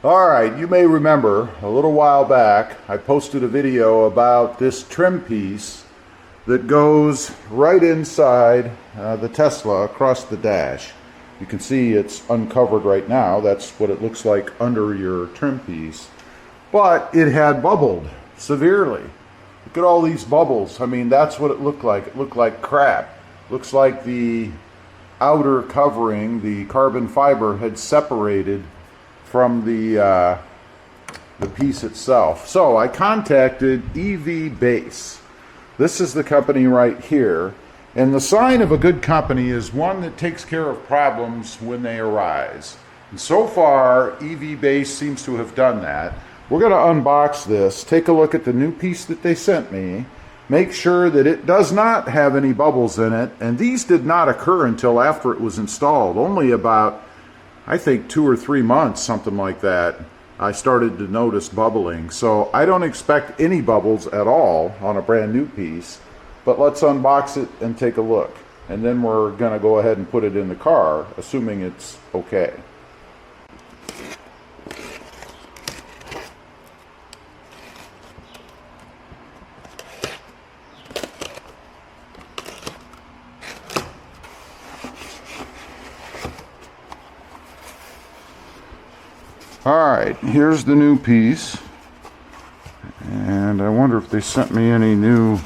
Alright, you may remember a little while back I posted a video about this trim piece that goes right inside the Tesla across the dash. You can see it's uncovered right now. That's what it looks like under your trim piece. But it had bubbled severely. Look at all these bubbles. I mean, that's what it looked like. It looked like crap. Looks like the outer covering, the carbon fiber, had separated from the piece itself. So I contacted EV Base. This is the company right here. And the sign of a good company is one that takes care of problems when they arise. And so far, EV Base seems to have done that. We're going to unbox this, take a look at the new piece that they sent me, make sure that it does not have any bubbles in it. And these did not occur until after it was installed, only about, I think, 2 or 3 months, something like that, I started to notice bubbling. So I don't expect any bubbles at all on a brand new piece, but let's unbox it and take a look. And then we're going to go ahead and put it in the car, assuming it's okay. Alright, here's the new piece, and I wonder if they sent me any new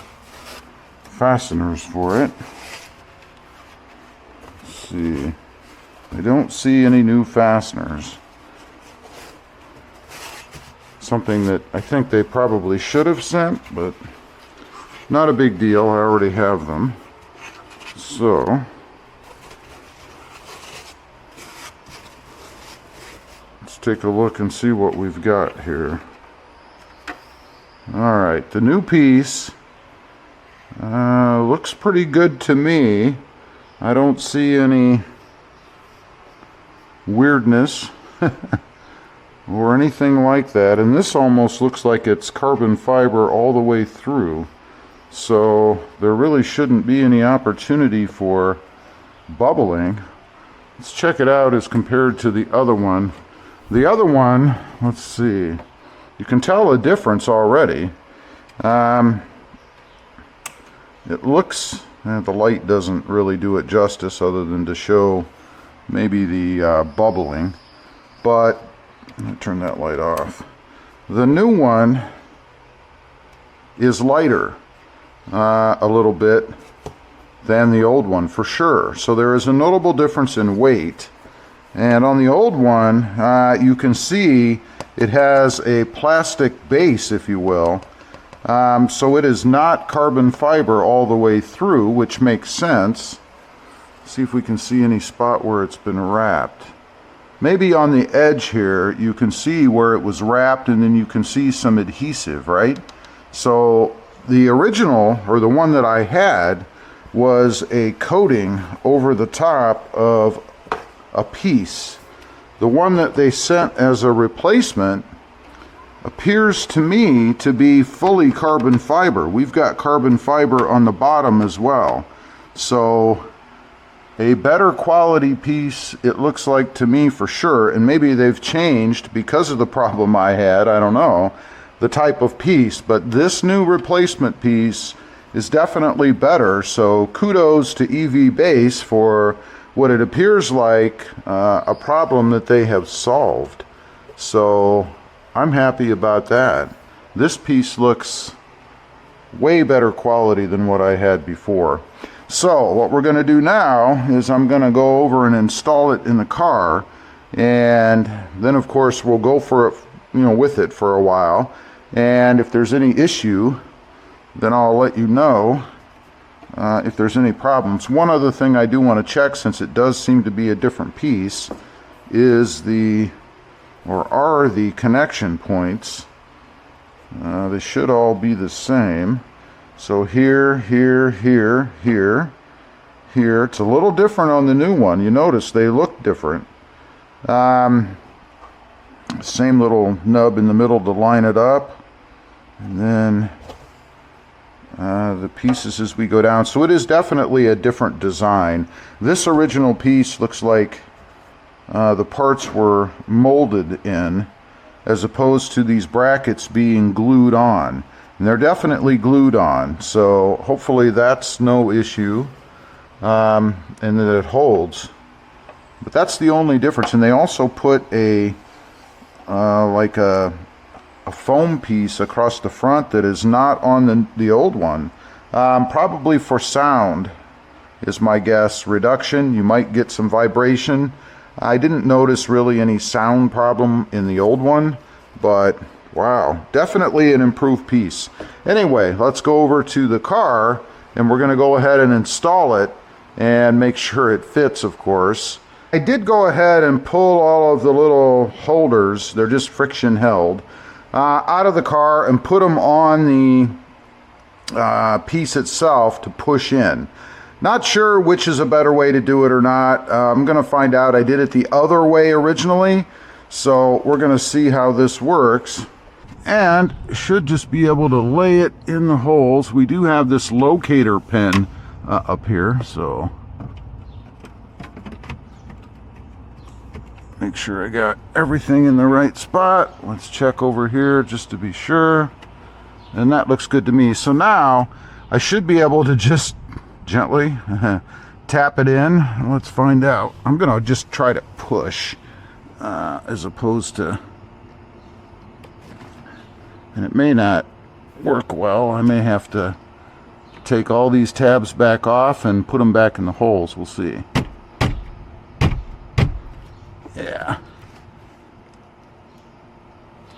fasteners for it. Let's see. I don't see any new fasteners. Something that I think they probably should have sent, but not a big deal. I already have them. So take a look and see what we've got here. Alright, the new piece looks pretty good to me. I don't see any weirdness or anything like that, and this almost looks like it's carbon fiber all the way through, so there really shouldn't be any opportunity for bubbling. Let's check it out as compared to the other one. The other one, let's see, you can tell a difference already. It looks, the light doesn't really do it justice other than to show maybe the bubbling, but let me turn that light off. The new one is lighter a little bit than the old one for sure. So there is a notable difference in weight. And on the old one, you can see it has a plastic base, if you will. So it is not carbon fiber all the way through, which makes sense. See if we can see any spot where it's been wrapped. Maybe on the edge here, you can see where it was wrapped, and then you can see some adhesive, right? So the original, or the one that I had, was a coating over the top of a piece. The one that they sent as a replacement appears to me to be fully carbon fiber. We've got carbon fiber on the bottom as well. So a better quality piece, it looks like to me, for sure. And maybe they've changed because of the problem I had, I don't know, the type of piece. But this new replacement piece is definitely better. So kudos to EV Base for what it appears like a problem that they have solved. So I'm happy about that. This piece looks way better quality than what I had before. So what we're going to do now is I'm going to go over and install it in the car, and then of course we'll go for it, with it for a while, and if there's any issue, then I'll let you know. If there's any problems. One other thing I do want to check, since it does seem to be a different piece, is are the connection points. They should all be the same. So here, here, here, here, here. It's a little different on the new one. You notice they look different. Same little nub in the middle to line it up. And then the pieces as we go down. So it is definitely a different design. This original piece looks like the parts were molded in, as opposed to these brackets being glued on. And they're definitely glued on, so hopefully that's no issue, and that it holds. But that's the only difference. And they also put a like a foam piece across the front that is not on the old one, probably for sound is my guess. Reduction, you might get some vibration. I didn't notice really any sound problem in the old one, but wow, definitely an improved piece. Anyway, let's go over to the car and we're going to go ahead and install it and make sure it fits, of course. I did go ahead and pull all of the little holders, they're just friction held, out of the car and put them on the piece itself to push in. Not sure which is a better way to do it or not. I'm going to find out. I did it the other way originally, so we're going to see how this works. And should just be able to lay it in the holes. We do have this locator pin up here, so make sure I got everything in the right spot. Let's check over here just to be sure. And that looks good to me. So now I should be able to just gently tap it in. Let's find out. I'm gonna just try to push as opposed to, and it may not work well. I may have to take all these tabs back off and put them back in the holes. We'll see.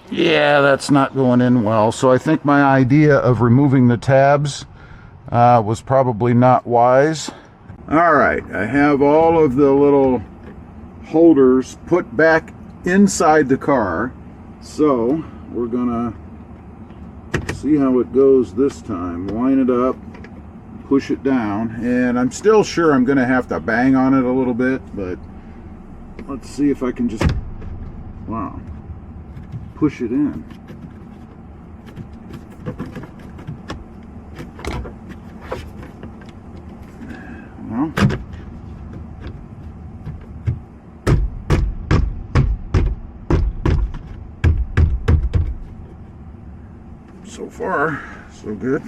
Yeah, that's not going in well. So I think my idea of removing the tabs was probably not wise. All right, I have all of the little holders put back inside the car. So we're gonna see how it goes this time. Line it up, push it down, and I'm still sure I'm gonna have to bang on it a little bit, but let's see if I can just, wow, push it in. Well, so far, so good.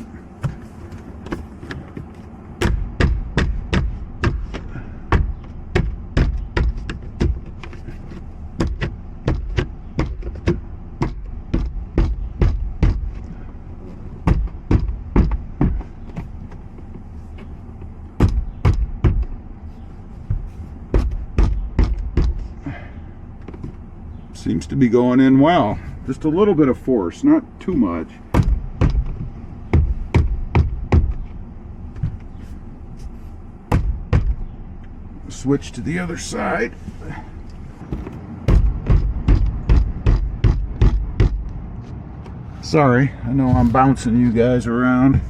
Seems to be going in well. Just a little bit of force, not too much. Switch to the other side. Sorry, I know I'm bouncing you guys around.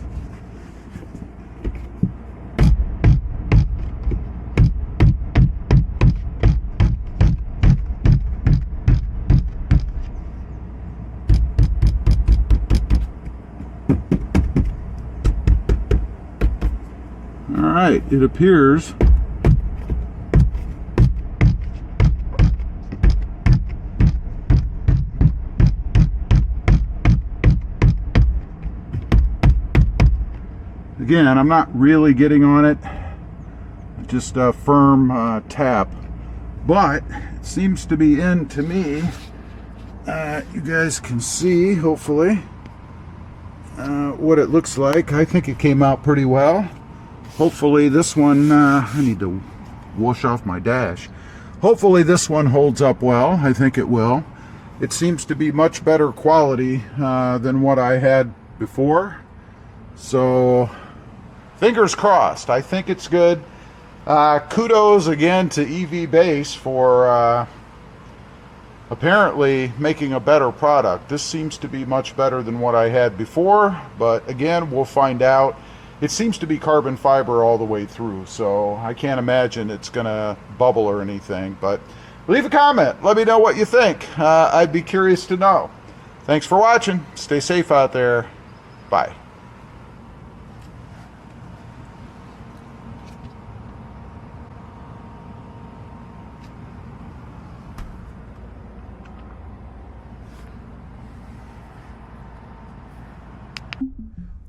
All right, it appears again, I'm not really getting on it, just a firm tap, but it seems to be in to me. You guys can see, hopefully, what it looks like. I think it came out pretty well. Hopefully this one, I need to wash off my dash. Hopefully this one holds up well. I think it will. It seems to be much better quality than what I had before. So fingers crossed. I think it's good. Kudos again to EV Base for apparently making a better product. This seems to be much better than what I had before, but again, we'll find out. It seems to be carbon fiber all the way through, so I can't imagine it's gonna bubble or anything, but leave a comment. Let me know what you think. I'd be curious to know. Thanks for watching. Stay safe out there. Bye.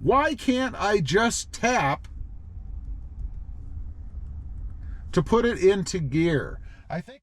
Why can't I just tap to put it into gear? I think